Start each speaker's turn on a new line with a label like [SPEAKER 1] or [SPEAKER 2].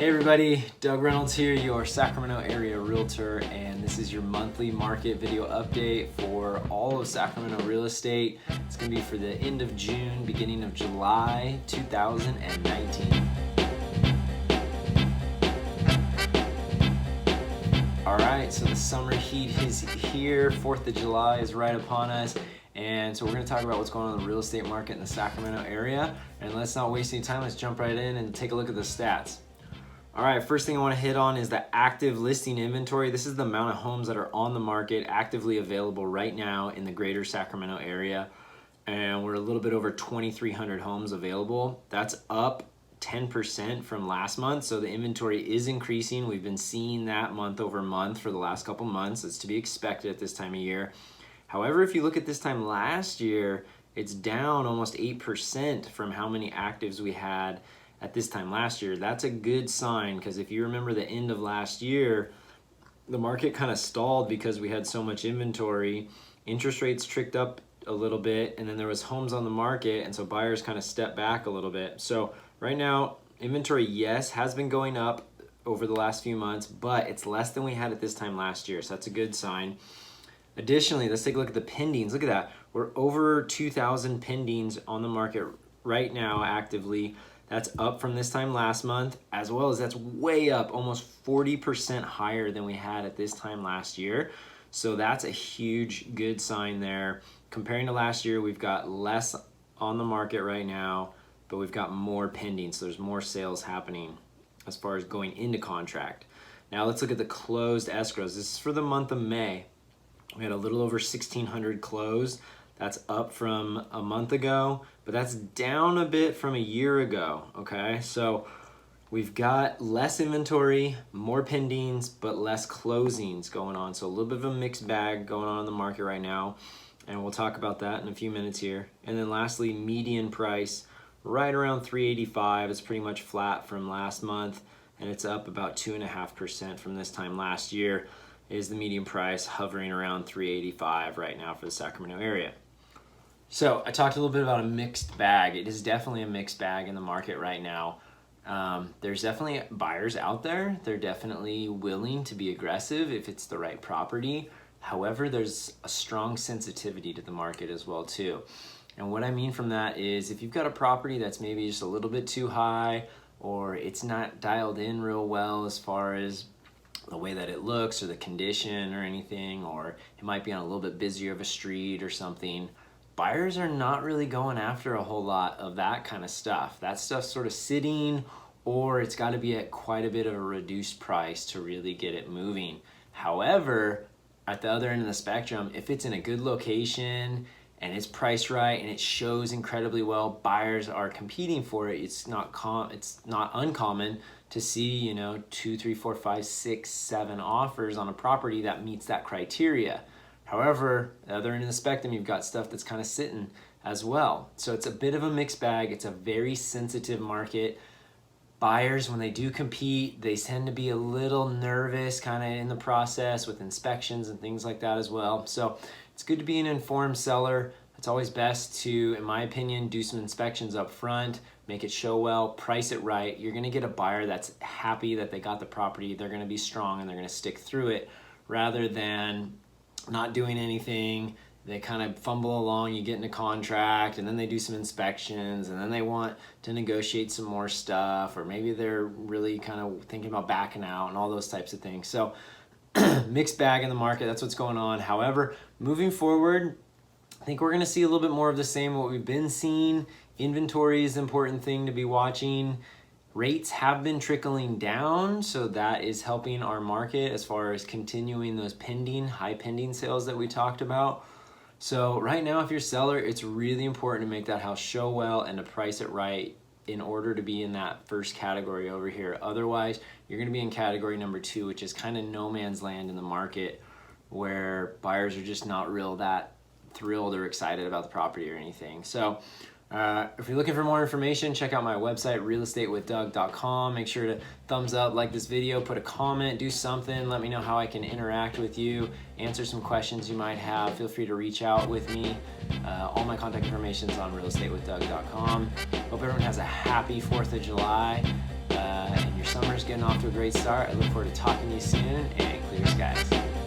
[SPEAKER 1] Hey everybody, Doug Reynolds here, your Sacramento area realtor, and this is your monthly market video update for all of Sacramento real estate. It's going to be for the end of June, beginning of July 2019. Alright, so the summer heat is here, 4th of July is right upon us. And so we're going to talk about what's going on in the real estate market in the Sacramento area. And let's not waste any time, let's jump right in and take a look at the stats. All right, first thing I want to hit on is the active listing inventory. This is the amount of homes that are on the market actively available right now in the greater Sacramento area. And we're a little bit over 2,300 homes available. That's up 10% from last month. So the inventory is increasing. We've been seeing that month over month for the last couple months. It's to be expected at this time of year. However, if you look at this time last year, it's down almost 8% from how many actives we had at this time last year. That's a good sign, because if you remember the end of last year, the market kind of stalled because we had so much inventory. Interest rates tricked up a little bit, and then there was homes on the market, and so buyers kind of stepped back a little bit. So right now, inventory, yes, has been going up over the last few months, but it's less than we had at this time last year, so that's a good sign. Additionally, let's take a look at the pendings. Look at that. We're over 2,000 pendings on the market right now actively. That's up from this time last month, as well as that's way up, almost 40% higher than we had at this time last year. So that's a huge good sign there. Comparing to last year, we've got less on the market right now, but we've got more pending. So there's more sales happening as far as going into contract. Now let's look at the closed escrows. This is for the month of May. We had a little over 1,600 closed. That's up from a month ago, but that's down a bit from a year ago, okay? So we've got less inventory, more pendings, but less closings going on. So a little bit of a mixed bag going on in the market right now, and we'll talk about that in a few minutes here. And then lastly, median price, right around $385. It's pretty much flat from last month, and it's up about 2.5% from this time last year. Is the median price hovering around $385 right now for the Sacramento area. So I talked a little bit about a mixed bag. It is definitely a mixed bag in the market right now. There's definitely buyers out there. They're definitely willing to be aggressive if it's the right property. However, there's a strong sensitivity to the market as well too. And what I mean from that is if you've got a property that's maybe just a little bit too high, or it's not dialed in real well as far as the way that it looks or the condition or anything, or it might be on a little bit busier of a street or something, buyers are not really going after a whole lot of that kind of stuff. That stuff's sort of sitting, or it's got to be at quite a bit of a reduced price to really get it moving. However, at the other end of the spectrum, if it's in a good location and it's priced right and it shows incredibly well, buyers are competing for it. It's not uncommon to see, 2, 3, 4, 5, 6, 7 offers on a property that meets that criteria. However, the other end of the spectrum, you've got stuff that's kind of sitting as well. So it's a bit of a mixed bag. It's a very sensitive market. Buyers, when they do compete, they tend to be a little nervous kind of in the process with inspections and things like that as well. So it's good to be an informed seller. It's always best to, in my opinion, do some inspections up front, make it show well, price it right. You're going to get a buyer that's happy that they got the property. They're going to be strong and they're going to stick through it, rather than not doing anything. They kind of fumble along, you get into contract, and then they do some inspections, and then they want to negotiate some more stuff, or maybe they're really kind of thinking about backing out and all those types of things. So mixed bag in the market, that's what's going on. However, moving forward, I think we're going to see a little bit more of the same what we've been seeing. Inventory is an important thing to be watching. Rates have been trickling down, so that is helping our market as far as continuing those high pending sales that we talked about. So right now, if you're a seller, it's really important to make that house show well and to price it right in order to be in that first category over here. Otherwise, you're going to be in category number 2, which is kind of no man's land in the market, where buyers are just not real that thrilled or excited about the property or anything. So if you're looking for more information, check out my website, realestatewithdoug.com. Make sure to thumbs up, like this video, put a comment, do something. Let me know how I can interact with you, answer some questions you might have. Feel free to reach out with me. All my contact information is on realestatewithdoug.com. Hope everyone has a happy 4th of July and your summer's getting off to a great start. I look forward to talking to you soon, and clear skies.